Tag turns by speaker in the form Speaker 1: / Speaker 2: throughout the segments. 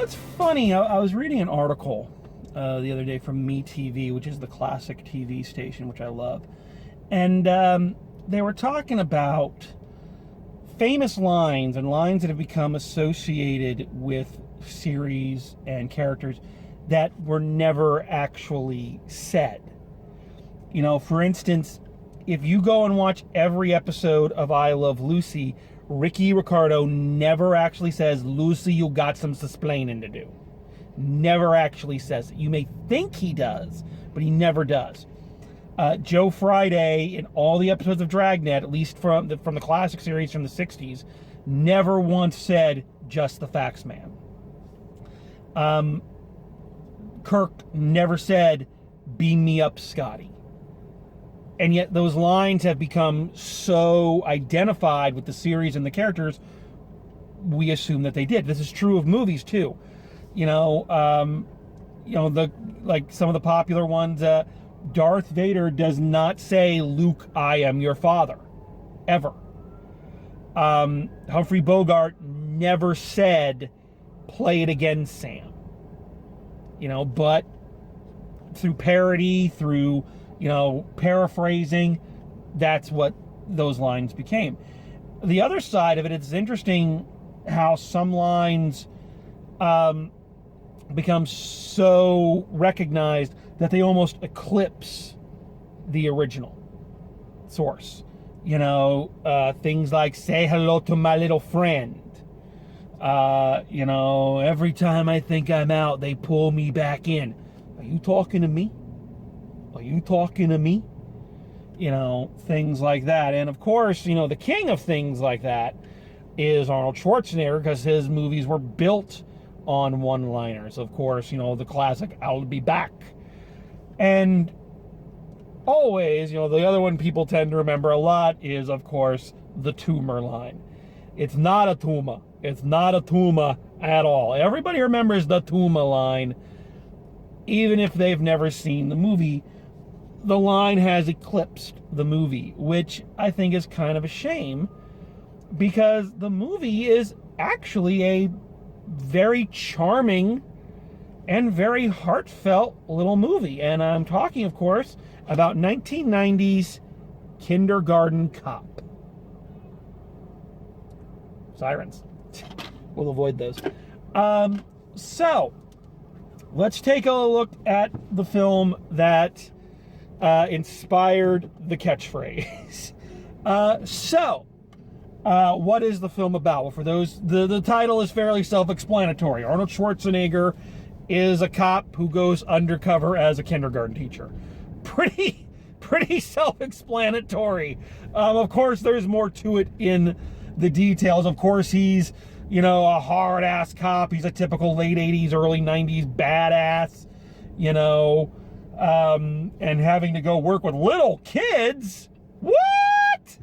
Speaker 1: it's funny. I was reading an article the other day from MeTV, which is the classic TV station, which I love. And they were talking about famous lines and lines that have become associated with series and characters that were never actually said. You know, for instance, if you go and watch every episode of I Love Lucy, Ricky Ricardo never actually says, "Lucy, you got some splaining to do." Never actually says it. You may think he does, but he never does. Joe Friday, in all the episodes of Dragnet, at least from the classic series from the 60s, never once said, "Just the facts, man." Kirk never said, "Beam me up, Scotty." And yet those lines have become so identified with the series and the characters, we assume that they did. This is true of movies too. Some of the popular ones, Darth Vader does not say, "Luke, I am your father," ever. Humphrey Bogart never said, "Play it again, Sam." But through parody, through, paraphrasing, that's what those lines became. The other side of it, it's interesting how some lines become so recognized that they almost eclipse the original source. Things like, "Say hello to my little friend." Every time I think I'm out, they pull me back in. Are you talking to me? Are you talking to me? Things like that. And of course, the king of things like that is Arnold Schwarzenegger, because his movies were built on one-liners. Of course, the classic, "I'll be back." And always, the other one people tend to remember a lot is, of course, the to-mah line. It's not a to-mah. It's not a to-mah at all. Everybody remembers the to-mah line, even if they've never seen the movie. The line has eclipsed the movie, which I think is kind of a shame, because the movie is actually a very charming and very heartfelt little movie. And I'm talking, of course, about 1990's Kindergarten Cop. Sirens. We'll avoid those. So, let's take a look at the film that inspired the catchphrase. What is the film about? Well, for those, the title is fairly self-explanatory. Arnold Schwarzenegger is a cop who goes undercover as a kindergarten teacher. Pretty self-explanatory. Of course, there's more to it in the details. Of course, he's, a hard-ass cop. He's a typical late 80s, early 90s badass, and having to go work with little kids. What?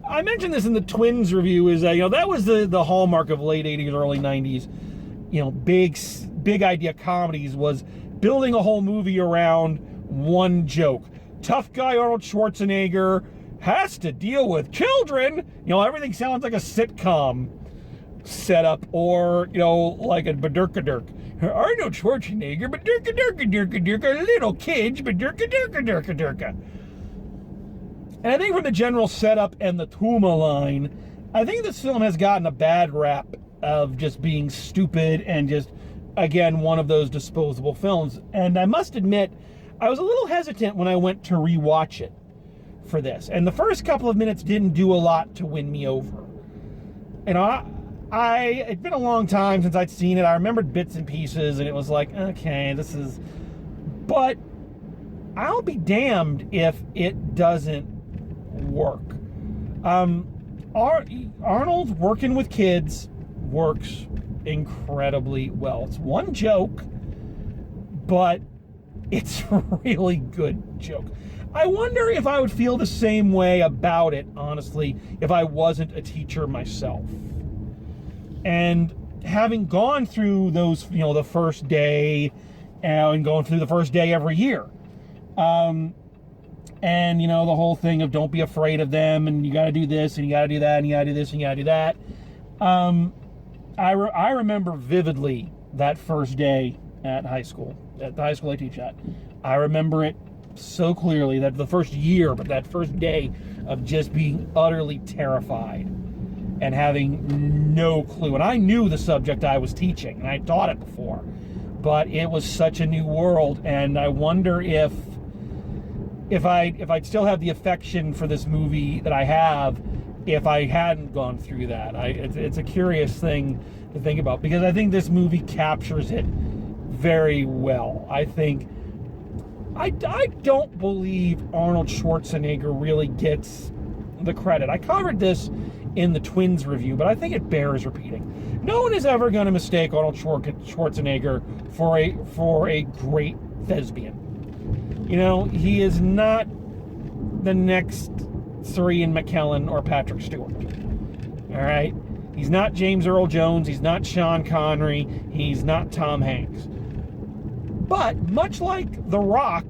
Speaker 1: I mentioned this in the Twins review, is that was the hallmark of late 80s, early 90s, big idea comedies, was building a whole movie around one joke. Tough guy Arnold Schwarzenegger has to deal with children. Everything sounds like a sitcom setup, or, like a Badurka-Durk. Arnold Schwarzenegger, Badurka-Durka-Durka-Durka, little kids, Badurka-Durka-Durka-Durka. And I think from the general setup and the to-mah line, I think this film has gotten a bad rap of just being stupid and just, again, one of those disposable films. And I must admit, I was a little hesitant when I went to rewatch it for this. And the first couple of minutes didn't do a lot to win me over. It'd been a long time since I'd seen it. I remembered bits and pieces, and it was like, okay, but I'll be damned if it doesn't work. Arnold working with kids works incredibly well. It's one joke, but it's a really good joke. I wonder if I would feel the same way about it, honestly, if I wasn't a teacher myself. And having gone through those, the first day, and going through the first day every year, and the whole thing of don't be afraid of them, and you got to do this, and you got to do that, and you got to do this, and you got to do that. I remember vividly that first day at high school, at the high school I teach at. I remember it so clearly, that the first year, but that first day of just being utterly terrified and having no clue. And I knew the subject I was teaching, and I taught it before, but it was such a new world, and I wonder if I'd still have the affection for this movie that I have if I hadn't gone through that. It's a curious thing to think about, because I think this movie captures it very well. I don't believe Arnold Schwarzenegger really gets the credit. I covered this in the Twins review, but I think it bears repeating. No one is ever going to mistake Arnold Schwarzenegger for a great thespian. You know, he is not the next Sir Ian McKellen or Patrick Stewart. All right? He's not James Earl Jones. He's not Sean Connery. He's not Tom Hanks. But much like The Rock,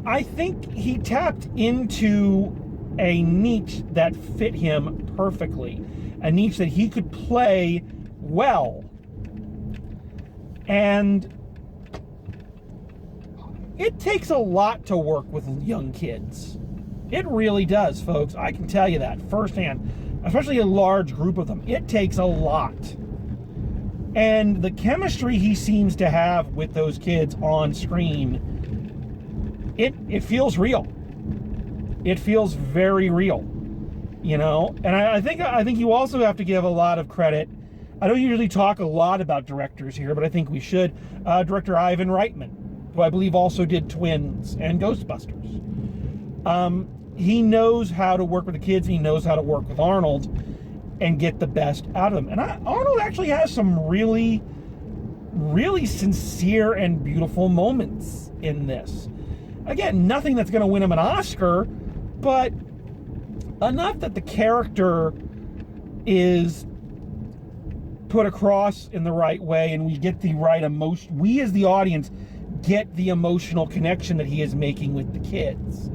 Speaker 1: I think he tapped into a niche that fit him perfectly. A niche that he could play well. And it takes a lot to work with young kids. It really does, folks. I can tell you that firsthand, especially a large group of them. It takes a lot. And the chemistry he seems to have with those kids on screen, it feels real. It feels very real, you know? And I think you also have to give a lot of credit. I don't usually talk a lot about directors here, but I think we should. Director Ivan Reitman, who I believe also did Twins and Ghostbusters. He knows how to work with the kids. He knows how to work with Arnold and get the best out of them. And Arnold actually has some really, really sincere and beautiful moments in this. Again, nothing that's going to win him an Oscar, but enough that the character is put across in the right way, and we get the right emotion. We as the audience get the emotional connection that he is making with the kids.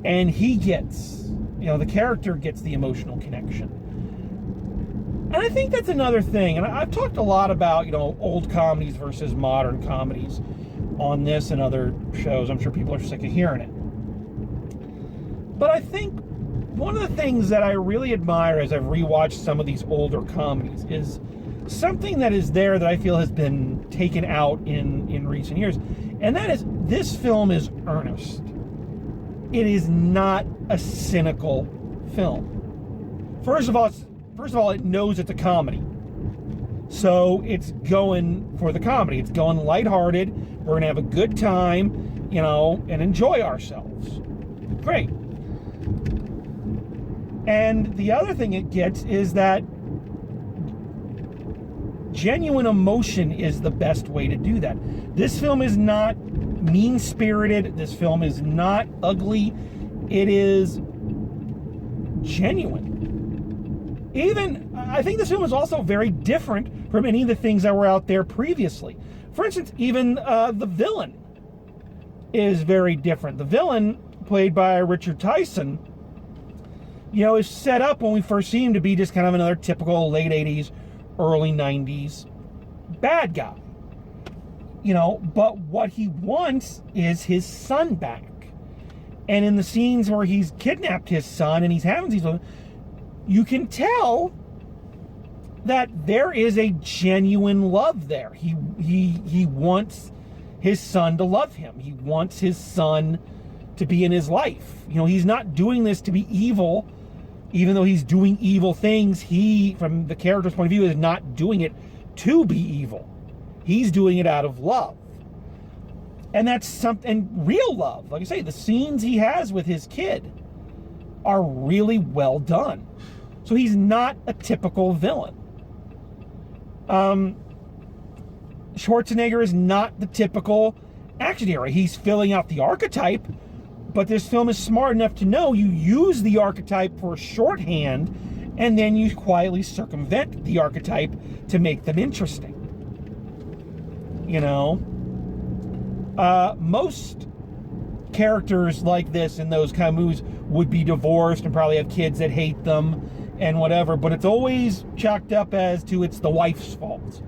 Speaker 1: And he gets, you know, the character gets the emotional connection. And I think that's another thing. And I've talked a lot about, you know, old comedies versus modern comedies on this and other shows. I'm sure people are sick of hearing it. But I think one of the things that I really admire as I've rewatched some of these older comedies is something that is there that I feel has been taken out in recent years. And that is, this film is earnest. It is not a cynical film. First of all, it knows it's a comedy. So it's going for the comedy. It's going lighthearted. We're going to have a good time, you know, and enjoy ourselves. Great. And the other thing it gets is that genuine emotion is the best way to do that. This film is not mean-spirited. This film is not ugly. It is genuine. Even, I think this film is also very different from any of the things that were out there previously. For instance, even the villain is very different. The villain, played by Richard Tyson, you know, is set up when we first see him to be just kind of another typical late 80s, early 90s bad guy. You know, but what he wants is his son back. And in the scenes where he's kidnapped his son and he's having these, you can tell that there is a genuine love there. He wants his son to love him. He wants his son to be in his life. You know, he's not doing this to be evil. Even though he's doing evil things, he, from the character's point of view, is not doing it to be evil. He's doing it out of love. And that's something, real love. Like I say, the scenes he has with his kid are really well done. So he's not a typical villain. Schwarzenegger is not the typical action hero. He's filling out the archetype, but this film is smart enough to know you use the archetype for shorthand, and then you quietly circumvent the archetype to make them interesting. You know? Most characters like this in those kind of movies would be divorced and probably have kids that hate them, and whatever, but it's always chalked up as to it's the wife's fault,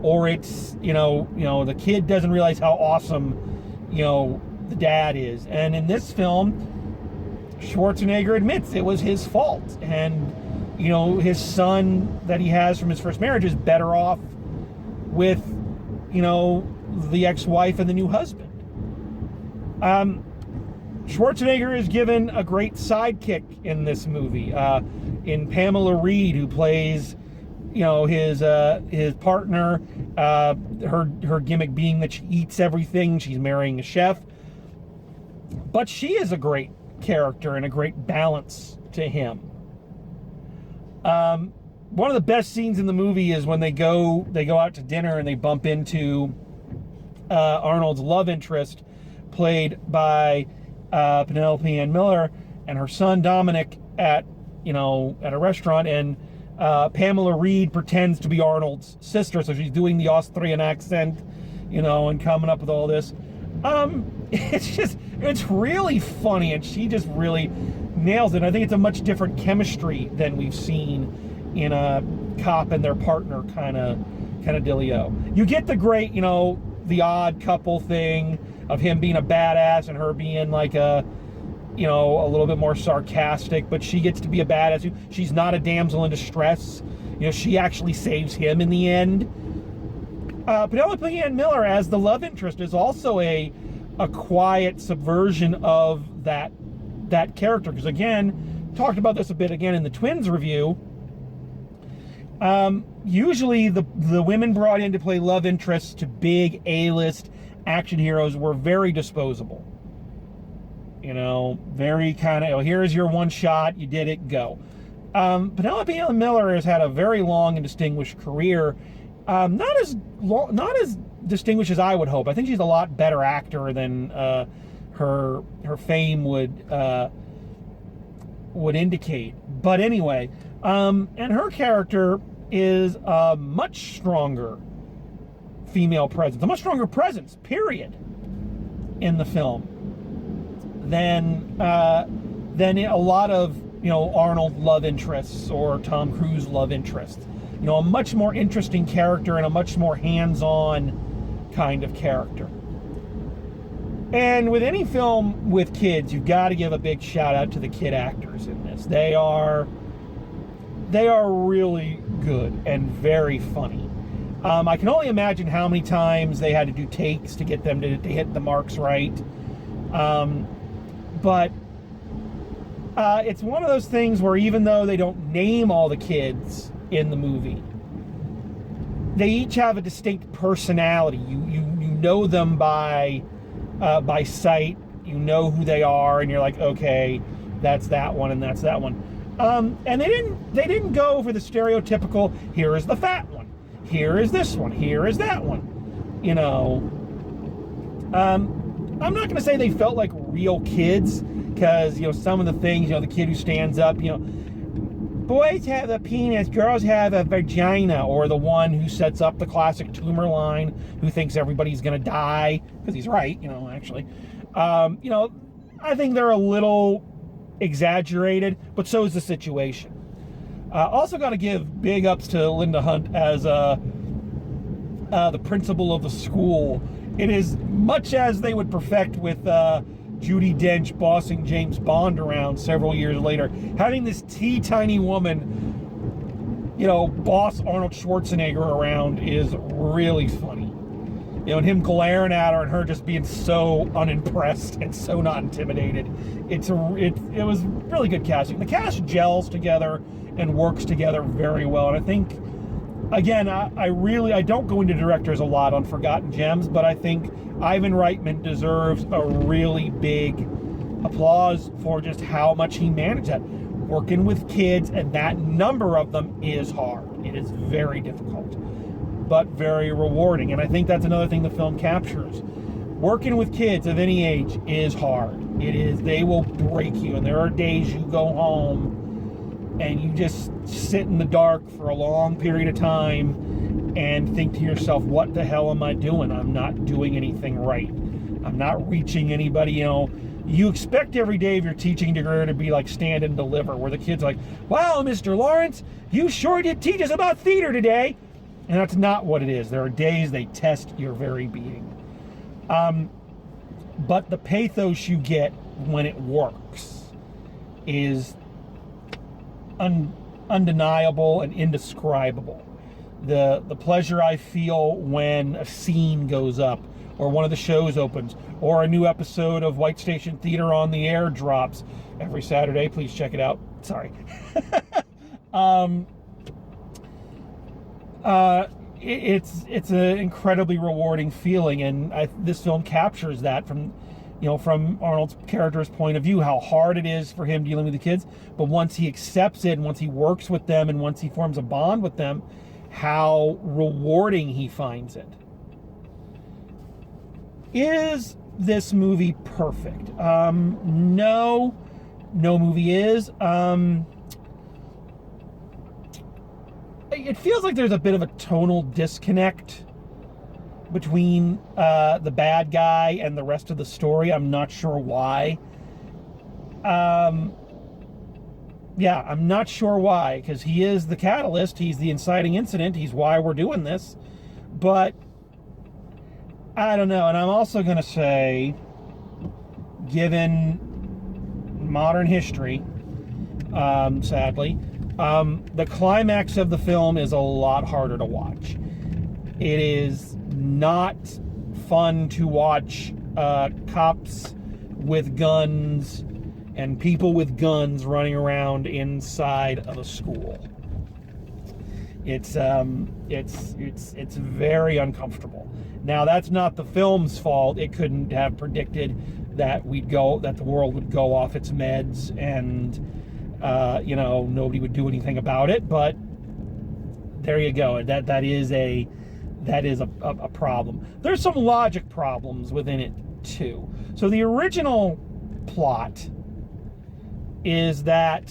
Speaker 1: or it's the kid doesn't realize how awesome the dad is. And in this film, Schwarzenegger admits it was his fault, and his son that he has from his first marriage is better off with the ex-wife and the new husband. Schwarzenegger is given a great sidekick in this movie, in Pamela Reed, who plays his partner, her gimmick being that she eats everything. She's marrying a chef, but she is a great character and a great balance to him. One of the best scenes in the movie is when they go out to dinner and they bump into Arnold's love interest, played by Penelope Ann Miller, and her son Dominic at a restaurant, and Pamela Reed pretends to be Arnold's sister, so she's doing the Austrian accent, and coming up with all this. It's really funny, and she just really nails it. I think it's a much different chemistry than we've seen in a cop and their partner kind of dealio. You get the great, the odd couple thing of him being a badass and her being like a little bit more sarcastic, but she gets to be a badass. She's not a damsel in distress. She actually saves him in the end. Penelope Ann Miller as the love interest is also a quiet subversion of that character, because again, talked about this a bit again in the Twins review. Usually the women brought in to play love interests to big A-list action heroes were very disposable. Very kind of, here's your one shot, you did it, go. Penelope Ann Miller has had a very long and distinguished career. Not as distinguished as I would hope. I think she's a lot better actor than her fame would indicate. But anyway, and her character is a much stronger female presence, a much stronger presence, period, in the film than a lot of Arnold love interests or Tom Cruise love interests. A much more interesting character and a much more hands-on kind of character. And with any film with kids, you've got to give a big shout out to the kid actors in this. They are really good and very funny. I can only imagine how many times they had to do takes to get them to hit the marks right. But it's one of those things where even though they don't name all the kids in the movie, they each have a distinct personality. You know them by sight. You know who they are, and you're like, okay, that's that one and that's that one. And they didn't go for the stereotypical, here is the fat one, here is this one, here is that one. I'm not going to say they felt like real kids, because some of the things, the kid who stands up, boys have a penis, girls have a vagina, or the one who sets up the classic tumor line, who thinks everybody's going to die, because he's right, actually. I think they're a little exaggerated, but so is the situation. Also got to give big ups to Linda Hunt as the principal of the school. It is much as they would perfect with Judi Dench bossing James Bond around several years later. Having this teeny-tiny woman, boss Arnold Schwarzenegger around is really funny. And him glaring at her and her just being so unimpressed and so not intimidated. It was really good casting. The cast gels together and works together very well. And I think, again, I don't go into directors a lot on Forgotten Gems, but I think Ivan Reitman deserves a really big applause for just how much he managed that. Working with kids, and that number of them is hard. It is very difficult, but very rewarding. And I think that's another thing the film captures. Working with kids of any age is hard. They will break you, and there are days you go home and you just sit in the dark for a long period of time and think to yourself, what the hell am I doing? I'm not doing anything right. I'm not reaching anybody, you expect every day of your teaching degree to be like Stand and Deliver, where the kid's like, wow, Mr. Lawrence, you sure did teach us about theater today. And that's not what it is. There are days they test your very being. But the pathos you get when it works is undeniable and indescribable. The pleasure I feel when a scene goes up, or one of the shows opens, or a new episode of White Station Theater on the Air drops every Saturday. Please check it out. Sorry. It's an incredibly rewarding feeling, and this film captures that from Arnold's character's point of view, how hard it is for him dealing with the kids, but once he accepts it, and once he works with them, and once he forms a bond with them, how rewarding he finds it. Is this movie perfect? No movie is. It feels like there's a bit of a tonal disconnect between the bad guy and the rest of the story. I'm not sure why. I'm not sure why, because he is the catalyst, he's the inciting incident, he's why we're doing this. But I don't know, and I'm also going to say, given modern history, sadly, the climax of the film is a lot harder to watch. It is not fun to watch cops with guns and people with guns running around inside of a school. It's very uncomfortable. Now, that's not the film's fault. It couldn't have predicted that the world would go off its meds and nobody would do anything about it. But there you go. That is a problem. There's some logic problems within it too. So the original plot is that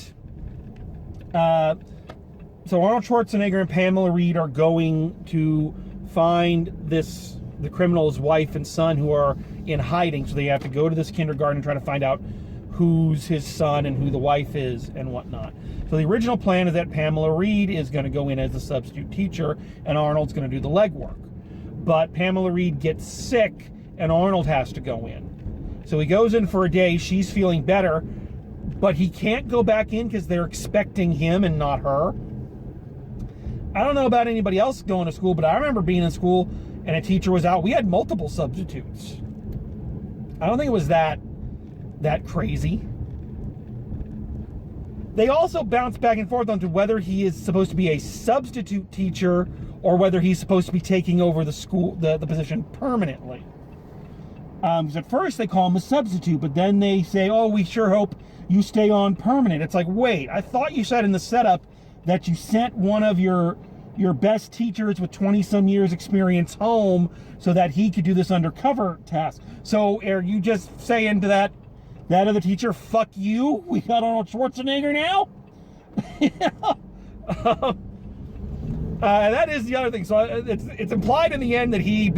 Speaker 1: so Arnold Schwarzenegger and Pamela Reed are going to find the criminal's wife and son, who are in hiding. So they have to go to this kindergarten and try to find out who's his son and who the wife is and whatnot. So the original plan is that Pamela Reed is going to go in as a substitute teacher and Arnold's going to do the legwork. But Pamela Reed gets sick and Arnold has to go in. So he goes in for a day, she's feeling better, but he can't go back in because they're expecting him and not her. I don't know about anybody else going to school, but I remember being in school and a teacher was out. We had multiple substitutes. I don't think it was that crazy. They also bounce back and forth onto whether he is supposed to be a substitute teacher or whether he's supposed to be taking over the position permanently. Because at first they call him a substitute, but then they say, oh, we sure hope you stay on permanent. It's like, wait, I thought you said in the setup that you sent one of your best teachers with 20-some years experience home so that he could do this undercover task. So are you just saying to that other teacher, fuck you, we got Arnold Schwarzenegger now? That is the other thing. So it's implied in the end that he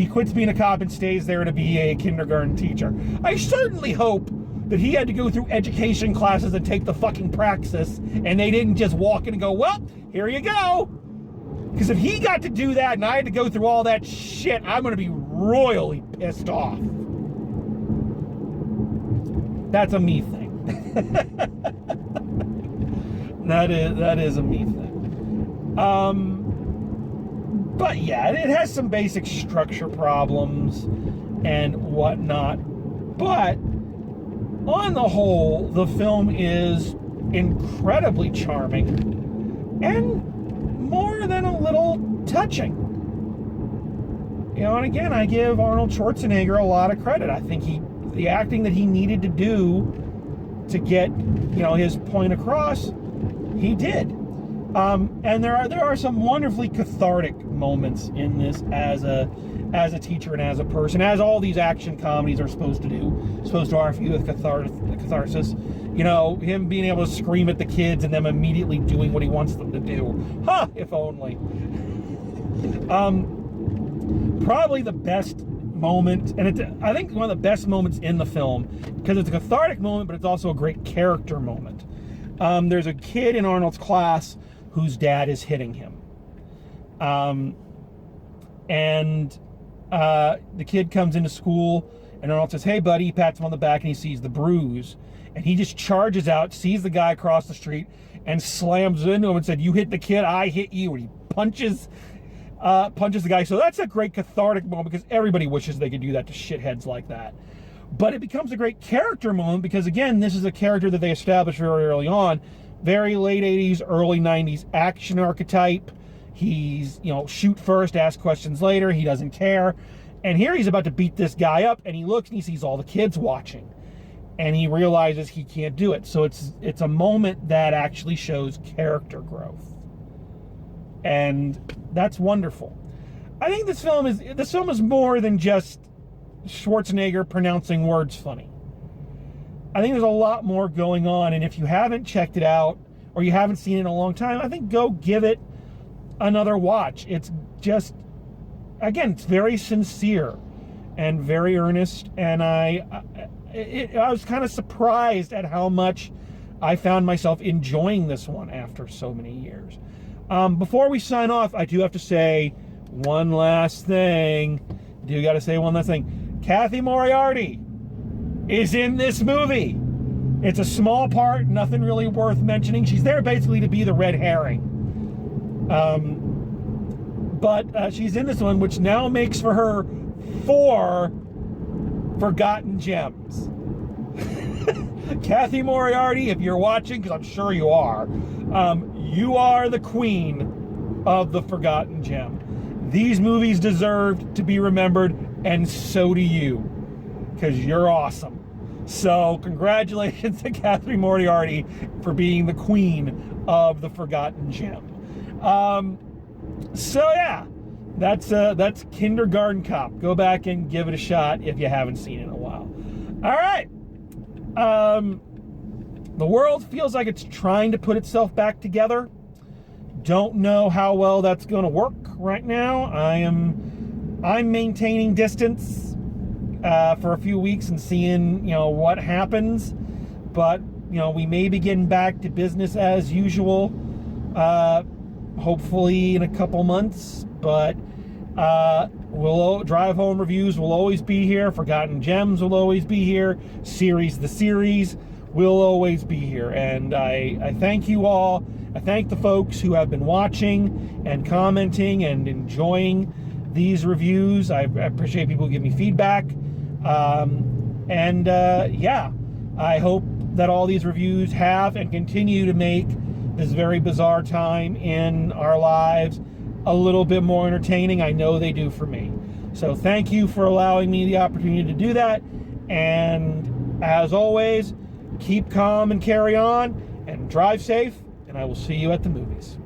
Speaker 1: quits being a cop and stays there to be a kindergarten teacher. I certainly hope that he had to go through education classes and take the fucking praxis, and they didn't just walk in and go, well, here you go. Because if he got to do that and I had to go through all that shit, I'm going to be royally pissed off. That's a me thing. That is a me thing. But yeah, it has some basic structure problems and whatnot. But on the whole, the film is incredibly charming and more than a little touching. And again, I give Arnold Schwarzenegger a lot of credit. I think the acting that he needed to do to get, his point across, he did. And there are some wonderfully cathartic moments in this as a teacher and as a person, as all these action comedies are supposed to do, supposed to offer you with catharsis. Him being able to scream at the kids and them immediately doing what he wants them to do. If only. Probably the best moment, and it's, I think, one of the best moments in the film, because it's a cathartic moment, but it's also a great character moment. There's a kid in Arnold's class whose dad is hitting him. And the kid comes into school, and Arnold says, "Hey, buddy," he pats him on the back, and he sees the bruise. And he just charges out, sees the guy across the street, and slams into him and said, "You hit the kid, I hit you." And he punches the guy. So that's a great cathartic moment, because everybody wishes they could do that to shitheads like that. But it becomes a great character moment because, again, this is a character that they established very early on. Very late 80s, early 90s action archetype. He's, shoot first, ask questions later. He doesn't care. And here he's about to beat this guy up, and he looks and he sees all the kids watching. And he realizes he can't do it. So it's a moment that actually shows character growth. And that's wonderful. I think this film is more than just Schwarzenegger pronouncing words funny. I think there's a lot more going on, and if you haven't checked it out or you haven't seen it in a long time, I think go give it another watch. It's just, again, it's very sincere and very earnest, and I was kind of surprised at how much I found myself enjoying this one after so many years. Before we sign off, I do have to say one last thing. Kathy Moriarty is in this movie. It's a small part, nothing really worth mentioning. She's there basically to be the red herring. But she's in this one, which now makes for her 4 forgotten gems. Kathy Moriarty, if you're watching, because I'm sure you are the queen of the forgotten gem. These movies deserve to be remembered, and so do you, because you're awesome. So congratulations to Kathy Moriarty for being the queen of the forgotten gem. So yeah, that's Kindergarten Cop. Go back and give it a shot if you haven't seen it in a while. All right. The world feels like it's trying to put itself back together. Don't know how well that's going to work right now. I'm maintaining distance for a few weeks and seeing what happens. But we may be getting back to business as usual. Hopefully in a couple months. But we'll Drive Home Reviews will always be here. Forgotten Gems will always be here. The series will always be here. And I thank you all. I thank the folks who have been watching and commenting and enjoying these reviews. I appreciate people who give me feedback. Yeah, I hope that all these reviews have and continue to make this very bizarre time in our lives a little bit more entertaining. I know they do for me. So thank you for allowing me the opportunity to do that. And as always, keep calm and carry on and drive safe. And I will see you at the movies.